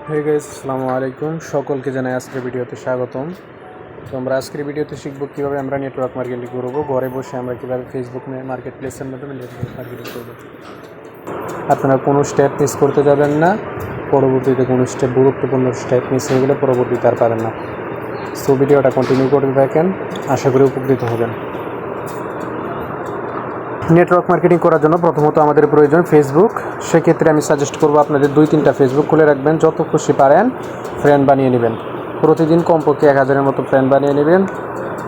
Hey guys, আসসালামু আলাইকুম। সকলকে জানাই আজকের ভিডিওতে স্বাগতম। তো আমরা আজকের ভিডিওতে শিখব কীভাবে আমরা নেটওয়ার্ক মার্কেটিং করব। ঘরে বসে আমরা কীভাবে ফেসবুক মার্কেট প্লেসের মাধ্যমে নেটওয়ার্ক মার্কেটিং করব। আপনারা কোনো স্টেপ মিস করতে যাবেন না। পরবর্তীতে কোনো স্টেপ, গুরুত্বপূর্ণ স্টেপ মিস হয়ে গেলে পরবর্তীতে আর পাবেন না। সো ভিডিওটা কন্টিনিউ করতে থাকেন, আশা করি উপকৃত হবেন। নেটওয়ার্ক মার্কেটিং করার জন্য প্রথমত আমাদের প্রয়োজন ফেসবুক। সেক্ষেত্রে আমি সাজেস্ট করব আপনাদের 2-3টা ফেসবুক খুলে রাখবেন, যত খুশি পারেন ফ্রেন্ড বানিয়ে নেবেন। প্রতিদিন কমপক্ষে 1000-এর মতো ফ্রেন্ড বানিয়ে নেবেন,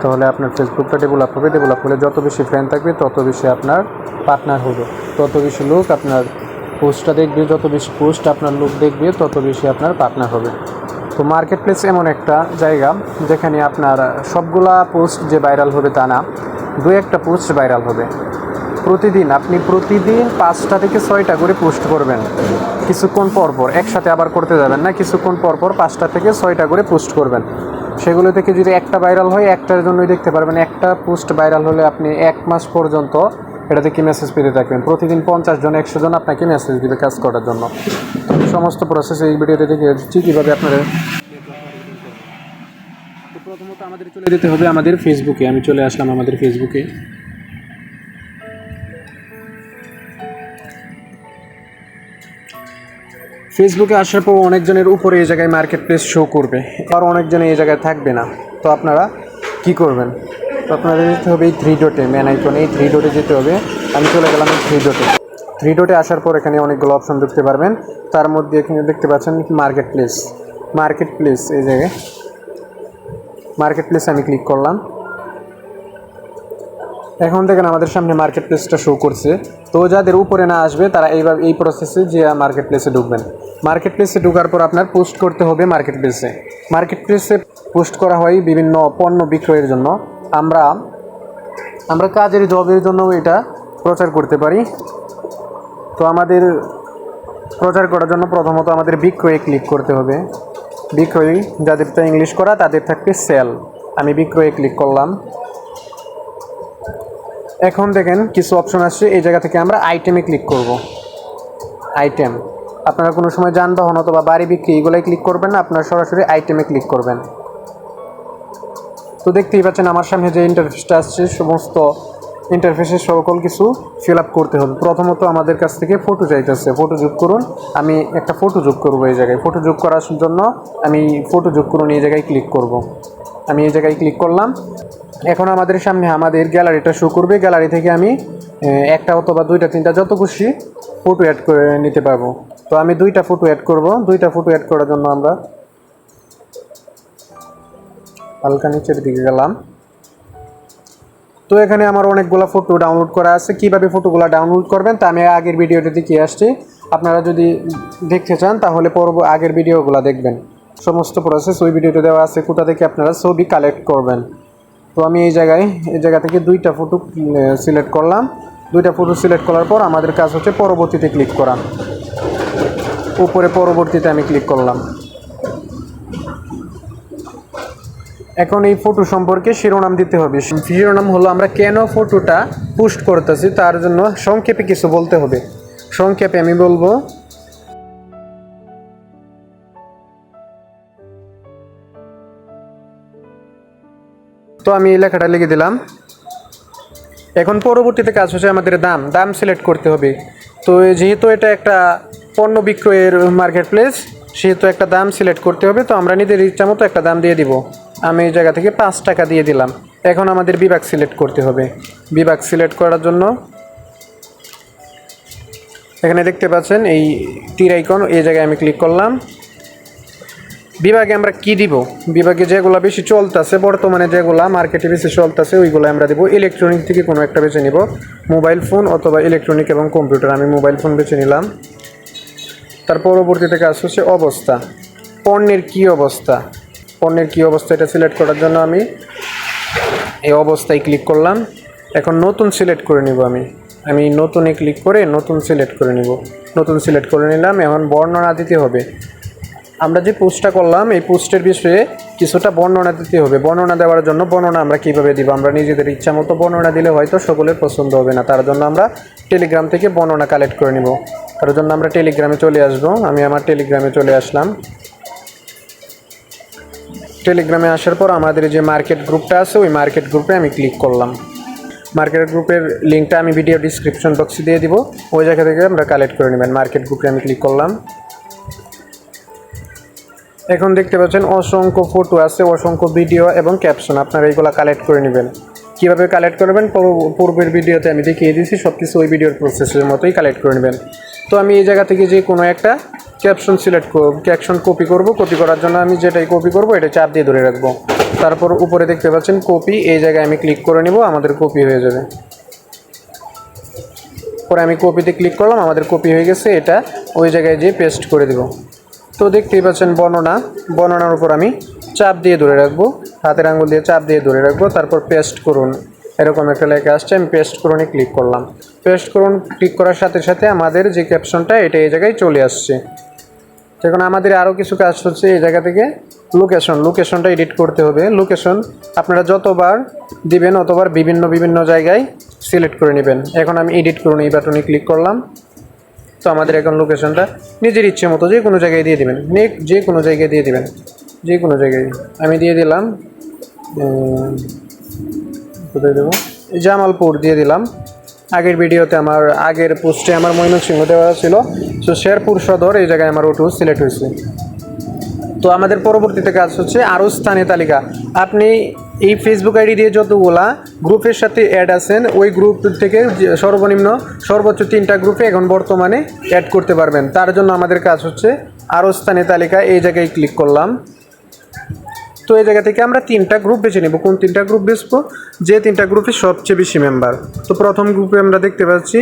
তাহলে আপনার ফেসবুকটা ডেভেলপ হবে। ডেভেলপ হলে যত বেশি ফ্রেন্ড থাকবে তত বেশি আপনার পার্টনার হবে, তত বেশি লোক আপনার পোস্টটা দেখবে, যত বেশি পোস্ট আপনার লোক দেখবে তত বেশি আপনার পার্টনার হবে। তো মার্কেট প্লেস এমন একটা জায়গা যেখানে আপনার সবগুলা পোস্ট যে ভাইরাল হবে তা না, 2-1টা পোস্ট ভাইরাল হবে। আপনি প্রতিদিন 5টা থেকে 6টা করে পোস্ট করবেন। কিছুক্ষণ পরপর একসাথে আবার করতে যাবেন না, কিছুক্ষণ পরপর 5টা থেকে 6টা করে পোস্ট করবেন। সেগুলো থেকে যদি একটা ভাইরাল হয়, একটার জন্যই দেখতে পারবেন। একটা পোস্ট ভাইরাল হলে আপনি 1 মাস পর্যন্ত এটা থেকে মেসেজ পেতে থাকবেন। প্রতিদিন 50 জন 100 জন আপনাকে মেসেজ দিবে কাজ করার জন্য। সমস্ত প্রসেস এই ভিডিওতে দেখে দিচ্ছি কীভাবে আপনারা। তো প্রথমত আমাদের চলে যেতে হবে আমাদের ফেসবুকে। আমি চলে আসলাম আমাদের ফেসবুকে। ফেসবুকে আসার পর অনেকজনের উপরে এই জায়গায় মার্কেট প্লেস শো করবে, আর অনেকজনে এই জায়গায় থাকবে না। তো আপনারা কি করবেন? তো আপনাদের যেতে হবে এই 3 ডটে, ম্যান আইকনে এই 3 ডটে যেতে হবে। আমি চলে গেলাম এই 3 ডটে আসার পর এখানে অনেকগুলো অপশন দেখতে পারবেন। তার মধ্যে এখানে দেখতে পাচ্ছেন মার্কেট প্লেস। এই জায়গায় মার্কেট প্লেস আমি ক্লিক করলাম। এখন দেখেন আমাদের সামনে মার্কেট প্লেসটা শো করছে। তো যাদের উপরে না আসবে তারা এইভাবে এই প্রসেসে যে মার্কেট প্লেসে ঢুকবেন। মার্কেট প্লেসে ঢোকার পর আপনার পোস্ট করতে হবে মার্কেট প্লেসে পোস্ট করা হয় বিভিন্ন পণ্য বিক্রয়ের জন্য। আমরা কাজের জবের জন্য এটা প্রচার করতে পারি। তো আমাদের প্রচার করার জন্য প্রথমত আমাদের বিক্রয়ে ক্লিক করতে হবে। বিক্রয়, যাদেরটা ইংলিশ করা তাদের থাকবে সেল। আমি বিক্রয়ে ক্লিক করলাম। এখন দেখেন কিছু অপশন আসছে, এই জায়গা থেকে আমরা আইটেমে ক্লিক করব। আইটেম, আপনারা কোনো সময় যানবাহন অথবা বাড়ি বিক্রি এগুলোই ক্লিক করবেন না, আপনারা সরাসরি আইটেমে ক্লিক করবেন। তো দেখতেই পাচ্ছেন আমার সামনে যে ইন্টারফেসটা আসছে, সমস্ত ইন্টারফেসের সকল কিছু ফিল আপ করতে হবে। প্রথমত আমাদের কাছ থেকে ফটো চাইতেছে, ফটো যোগ করুন। আমি একটা ফটো যোগ করব। এই জায়গায় ফটো যোগ করার জন্য আমি ফটো যোগ করুন এই জায়গায় ক্লিক করব। আমি এই জায়গায় ক্লিক করলাম। এখন আমাদের সামনে আমাদের গ্যালারিটা শো করবে। গ্যালারি থেকে আমি একটা অথবা 2-3টা যত খুশি ফটো অ্যাড করে নিতে পারবো। তো আমি 2টা ফটো অ্যাড করব। 2টা ফটো অ্যাড করার জন্য আমরা হালকা নিচের দিকে গেলাম। তো এখানে আমার অনেকগুলো ফটো ডাউনলোড করা আছে। কিভাবে ফটোগুলো ডাউনলোড করবেন তা আমি আগের ভিডিওতে দেখিয়ে আসছি। আপনারা যদি দেখতে চান তাহলে আগের ভিডিওগুলো দেখবেন। সমস্ত প্রসেস ওই ভিডিওতে দেওয়া আছে, কোথা থেকে আপনারা ছবি কালেক্ট করবেন। তো আমি এই জায়গা থেকে 2টা ফটো সিলেক্ট করলাম। 2টা ফটো সিলেক্ট করার পর আমাদের কাজ হচ্ছে পরবর্তীতে ক্লিক করা। উপরে পরবর্তীতে আমি ক্লিক করলাম। এখন এই ফটো সম্পর্কে শিরোনাম দিতে হবে। শিরোনাম হলো আমরা কেন ফটোটা পোস্ট করতেছি তার জন্য সংক্ষেপে কিছু বলতে হবে। সংক্ষেপে আমি বলবো, তো আমি এই লেখাটা লিখে দিলাম। এখন পরবর্তীতে কাজ হচ্ছে আমাদের দাম সিলেক্ট করতে হবে। তো যেহেতু এটা একটা পণ্য বিক্রয়ের মার্কেট প্লেস, সেহেতু একটা দাম সিলেক্ট করতে হবে। তো আমরা নিজের ইচ্ছা মতো একটা দাম দিয়ে দিব। আমি এই জায়গা থেকে 5 টাকা দিয়ে দিলাম। এখন আমাদের বিভাগ সিলেক্ট করতে হবে। বিভাগ সিলেক্ট করার জন্য এখানে দেখতে পাচ্ছেন এই তীর আইকন, এই জায়গায় আমি ক্লিক করলাম। বিভাগে আমরা কি দিব? বিভাগে যেগুলো বেশি চলতেছে, বর্তমানে যেগুলো মার্কেটে বেশি চলতেছে ওইগুলো আমরা দেবো। ইলেকট্রনিক থেকে কোনো একটা বেছে নিব, মোবাইল ফোন অথবা ইলেকট্রনিক এবং কম্পিউটার। আমি মোবাইল ফোন বেছে নিলাম। তার পরবর্তীতে কাজ হচ্ছে অবস্থা, পণ্যের কি অবস্থা এটা সিলেক্ট করার জন্য আমি এই অবস্থায় ক্লিক করলাম। এখন নতুন সিলেক্ট করে নিব। আমি নতুনে ক্লিক করে নতুন সিলেক্ট করে নিব। নতুন সিলেক্ট করে নিলাম। এখন বর্ণনা দিতে হবে। আমরা যে পোস্টটা করলাম এই পোস্টের বিষয়ে কিছুটা বর্ণনা দিতে হবে। বর্ণনা দেওয়ার জন্য বর্ণনা আমরা কীভাবে দিব? আমরা নিজেদের ইচ্ছা মতো বর্ণনা দিলে হয়তো সকলের পছন্দ হবে না। তার জন্য আমরা টেলিগ্রাম থেকে বর্ণনা কালেক্ট করে নিব। তার জন্য আমরা টেলিগ্রামে চলে আসবো। আমি আমার টেলিগ্রামে চলে আসলাম। টেলিগ্রামে আসার পর আমাদের যে মার্কেট গ্রুপটা আছে ওই মার্কেট গ্রুপে আমি ক্লিক করলাম। মার্কেট গ্রুপের লিঙ্কটা আমি ভিডিও ডিসক্রিপশন বক্সে দিয়ে দিব, ওই জায়গা থেকে আমরা কালেক্ট করে নেবেন। মার্কেট গ্রুপে আমি ক্লিক করলাম। এখন দেখতে পাচ্ছেন অসংখ্য ফটো আছে, অসংখ্য ভিডিও এবং ক্যাপশন, আপনারা এইগুলো কালেক্ট করে নেবেন। কীভাবে কালেক্ট করবেন পূর্বের ভিডিওতে আমি দেখিয়ে দিয়েছি, সব কিছু ওই ভিডিওর প্রসেসের মতোই কালেক্ট করে নেবেন। তো আমি এই জায়গা থেকে যে কোনো একটা ক্যাপশন সিলেক্ট করব, ক্যাপশন কপি করব। কপি করার জন্য আমি যেটাই কপি করব এটা চাপ দিয়ে ধরে রাখবো। তারপর উপরে দেখতে পাচ্ছেন কপি, এই জায়গায় আমি ক্লিক করে নিব, আমাদের কপি হয়ে যাবে। পরে আমি কপিতে ক্লিক করলাম, আমাদের কপি হয়ে গেছে। এটা ওই জায়গায় যেয়ে পেস্ট করে দেব। তো দেখতেই পাচ্ছেন বর্ণনার উপর আমি চাপ দিয়ে ধরে রাখবো, হাতের আঙুল দিয়ে চাপ দিয়ে ধরে রাখবো। তারপর পেস্ট করুন, এরকম একটা লেখা আসছে, আমি পেস্ট করুনে ক্লিক করলাম। পেস্ট করুন ক্লিক করার সাথে সাথে আমাদের যে ক্যাপশনটা এটা এই জায়গায় চলে আসছে। এখন আমাদের আরও কিছু কাজ হচ্ছে, এই জায়গা থেকে লোকেশনটা এডিট করতে হবে। লোকেশন আপনারা যতবার দিবেন অতবার বিভিন্ন জায়গায় সিলেক্ট করে নেবেন। এখন আমি এডিট করুন এই বাটনে ক্লিক করলাম। তো আমাদের এখন লোকেশনটা নিজের ইচ্ছে মতো যে কোনো জায়গায় দিয়ে দেবেন, যে কোনো জায়গায় দিয়ে দেবেন, যে কোনো জায়গায় আমি দিয়ে দিলাম। কোথায় দেবো, জামালপুর দিয়ে দিলাম। আগের ভিডিওতে আগের পোস্টে আমার ময়মনসিংহ দেওয়া ছিল, তো শেরপুর সদর এই জায়গায় আমার ওটু সিলেক্ট হয়েছে। তো আমাদের পরবর্তীতে কাজ হচ্ছে আরও স্থানীয় তালিকা। আপনি এই ফেসবুক আইডি দিয়ে যতগুলা গ্রুপের সাথে অ্যাড আছেন ওই গ্রুপ থেকে সর্বোচ্চ 3টা গ্রুপে এখন বর্তমানে অ্যাড করতে পারবেন। তার জন্য আমাদের কাজ হচ্ছে আরও স্থানীয় তালিকা, এই জায়গায় ক্লিক করলাম। তো এই জায়গা থেকে আমরা 3টা গ্রুপ বেছে নেব। কোন 3টা গ্রুপ বেছবো? যে 3টা গ্রুপে সবচেয়ে বেশি মেম্বার। তো প্রথম গ্রুপে আমরা দেখতে পাচ্ছি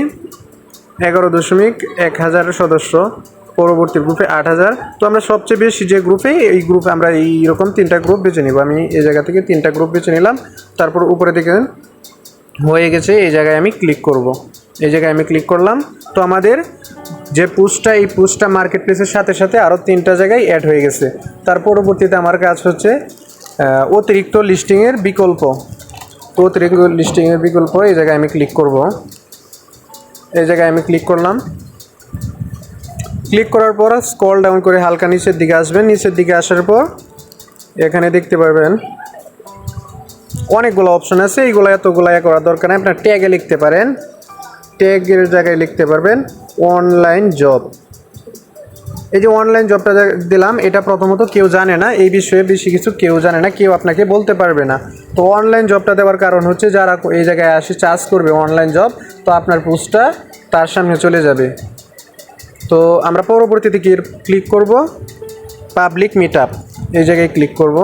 11,1000 সদস্য, পরবর্তী গ্রুপে 8,000। তো আমরা সবচেয়ে বেশি যে গ্রুপে, এই গ্রুপে আমরা এইরকম 3টা গ্রুপ বেছে নেব। আমি এই জায়গা থেকে 3টা গ্রুপ বেছে নিলাম। তারপর উপরে দেখেন হয়ে গেছে, এই জায়গায় আমি ক্লিক করব। এই জায়গায় আমি ক্লিক করলাম। তো আমাদের যে পোস্টটা, এই পোস্টটা মার্কেট প্লেসের সাথে সাথে আরও 3টা জায়গায় অ্যাড হয়ে গেছে। তার পরবর্তীতে আমার কাজ হচ্ছে অতিরিক্ত লিস্টিংয়ের বিকল্প। তো অতিরিক্ত লিস্টিংয়ের বিকল্প এই জায়গায় আমি ক্লিক করব। এই জায়গায় আমি ক্লিক করলাম। ক্লিক করার পর স্ক্রল ডাউন করে হালকা নিচের দিকে আসবেন। নিচের দিকে আসার পর এখানে দেখতে পারবেন অনেকগুলো অপশন আছে, এইগুলো এতগুলো করার দরকার নেই। আপনার ট্যাগে লিখতে পারেন, ট্যাগের জায়গায় লিখতে পারবেন অনলাইন জব। এই যে অনলাইন জবটা দিলাম, এটা প্রথমত কেউ জানে না, এই বিষয়ে বেশি কিছু কেউ জানে না, কেউ আপনাকে বলতে পারবে না। তো অনলাইন জবটা দেওয়ার কারণ হচ্ছে যারা এই জায়গায় আসে চার্জ করবে অনলাইন জব, তো আপনার পোস্টটা তার সামনে চলে যাবে। তো আমরা পরবর্তীতে ক্লিক করব পাবলিক মিটআপ, এই জায়গায় ক্লিক করব।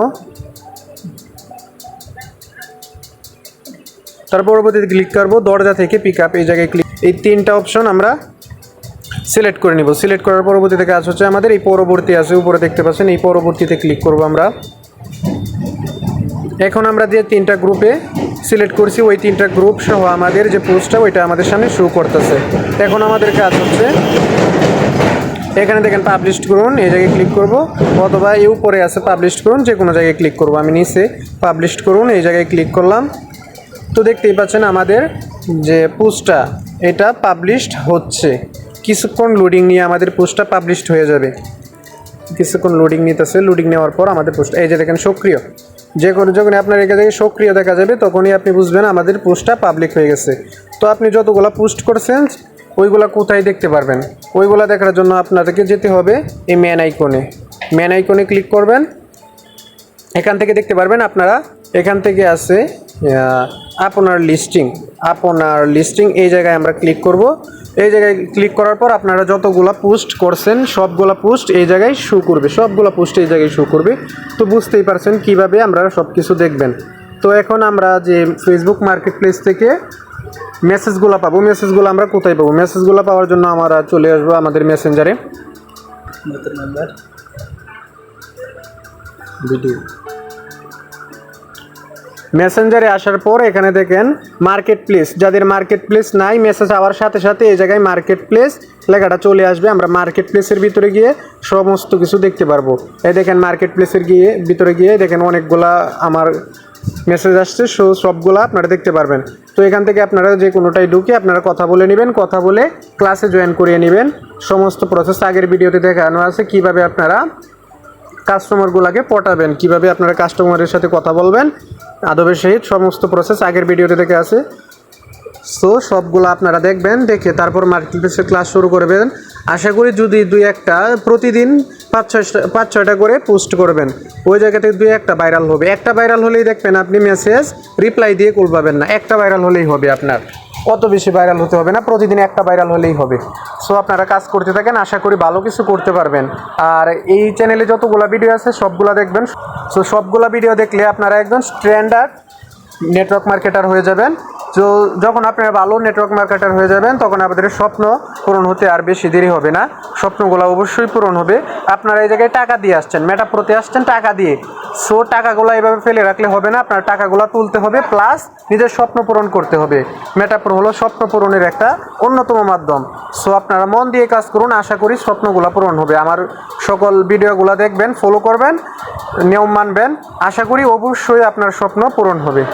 তার পরবর্তীতে ক্লিক করব দরজা থেকে পিক আপ, এই জায়গায় ক্লিক। এই 3টা অপশন আমরা সিলেক্ট করে নিব। সিলেক্ট করার পরবর্তীতে কাজ হচ্ছে আমাদের এই পরবর্তী আছে, উপরে দেখতে পাচ্ছেন, এই পরবর্তীতে ক্লিক করব আমরা। এখন আমরা যে 3টা গ্রুপে সিলেক্ট করছি ওই 3টা গ্রুপ সহ আমাদের যে পোস্টটা ওইটা আমাদের সামনে শো করতেছে। এখন আমাদের কাজ হচ্ছে এখানে দেখেন পাবলিশ করুন, এই জায়গায় ক্লিক করব, অথবা এই উপরে আছে পাবলিশ করুন, যে কোনো জায়গায় ক্লিক করব। আমি নিচে পাবলিশ করুন এই জায়গায় ক্লিক করলাম। তো দেখতেই পাচ্ছেন আমাদের যে পোস্টটা এটা পাবলিশড হচ্ছে। কিছুক্ষণ লোডিং নিয়ে আমাদের পোস্টটা পাবলিশড হয়ে যাবে। কিছুক্ষণ লোডিং নিতেছে, লোডিং নেওয়ার পর আমাদের পোস্ট এই যে দেখেন সক্রিয়, যখন আপনার এখান থেকে সক্রিয় দেখা যাবে তখনই আপনি বুঝবেন আমাদের পোস্টটা পাবলিক হয়ে গেছে। তো আপনি যতগুলো পোস্ট করছেন ওইগুলো কোথায় দেখতে পারবেন, ওইগুলো দেখার জন্য আপনাদেরকে যেতে হবে এই ম্যান আইকনে ক্লিক করবেন। এখান থেকে দেখতে পারবেন আপনারা, এখান থেকে আছে আপনার লিস্টিং, এই জায়গায় আমরা ক্লিক করব। এই জায়গায় ক্লিক করার পর আপনারা যতগুলো পোস্ট করছেন সবগুলো পোস্ট এই জায়গায় শো করবে, সবগুলো পোস্ট এই জায়গায় শো করবে। তো বুঝতেই পারছেন কিভাবে আমরা সব কিছু দেখবেন। তো এখন আমরা যে ফেসবুক মার্কেট প্লেস থেকে মেসেজগুলো পাবো, মেসেজগুলো আমরা কোথায় পাবো? মেসেজগুলো পাওয়ার জন্য আমরা চলে আসবো আমাদের মেসেঞ্জারে। মেসেঞ্জারে আসার পর এখানে দেখেন মার্কেট প্লেস, যাদের মার্কেট প্লেস নাই মেসেজ আওয়ার সাথে সাথে এই জায়গায় মার্কেট প্লেস লেখাটা চলে আসবে। আমরা মার্কেট প্লেসের ভিতরে গিয়ে সমস্ত কিছু দেখতে পারবো। এই দেখেন মার্কেট প্লেসের ভিতরে গিয়ে দেখেন অনেকগুলা আমার মেসেজ আসছে, সবগুলা আপনারা দেখতে পারবেন। তো এখান থেকে আপনারা যে কোনোটাই ঢুকে আপনারা কথা বলে নেবেন, কথা বলে ক্লাসে জয়েন করিয়ে নেবেন। সমস্ত প্রসেস আগের ভিডিওতে দেখানো আছে কিভাবে আপনারা কাস্টমারগুলোকে পটাবেন, কিভাবে আপনারা কাস্টমারের সাথে কথা বলবেন আদবের সহিত, সমস্ত প্রসেস আগের ভিডিওতে দেখে আছে। সো সবগুলো আপনারা দেখবেন, দেখে তারপর মার্কেটপ্লেসের ক্লাস শুরু করবেন। আশা করি যদি দুই একটা প্রতিদিন 5-6টা করে পোস্ট করবেন, ওই জায়গা থেকে দুই একটা ভাইরাল হবে। একটা ভাইরাল হলেই দেখবেন আপনি মেসেজ রিপ্লাই দিয়ে কুল পাবেন না, একটা ভাইরাল হলেই হবে আপনার, অত বেশি ভাইরাল হতে হবে না, প্রতিদিন একটা ভাইরাল হলেই হবে। সো আপনারা কাজ করতে থাকেন, আশা করি ভালো কিছু করতে পারবেন। আর এই চ্যানেলে যতগুলো ভিডিও আছে সবগুলো দেখবেন। সো সবগুলো ভিডিও দেখলে আপনারা একদম স্ট্যান্ডার্ড নেটওয়ার্ক মার্কেটার হয়ে যাবেন। তো যখন আপনারা ভালো নেটওয়ার্ক মার্কেটার হয়ে যাবেন তখন আপনাদের স্বপ্ন পূরণ হতে আর বেশি দেরি হবে না, স্বপ্নগুলো অবশ্যই পূরণ হবে। আপনারা এই জায়গায় টাকা দিয়ে আসছেন, মেটাপ্রোতে আসছেন টাকা দিয়ে। সো টাকাগুলো এভাবে ফেলে রাখলে হবে না, আপনার টাকাগুলো তুলতে হবে, প্লাস নিজের স্বপ্ন পূরণ করতে হবে। মেটাপ্রো হলো স্বপ্ন পূরণের একটা অন্যতম মাধ্যম। সো আপনারা মন দিয়ে কাজ করুন, আশা করি স্বপ্নগুলো পূরণ হবে। আমার সকল ভিডিওগুলো দেখবেন, ফলো করবেন, নিয়ম মানবেন, আশা করি অবশ্যই আপনার স্বপ্ন পূরণ হবে।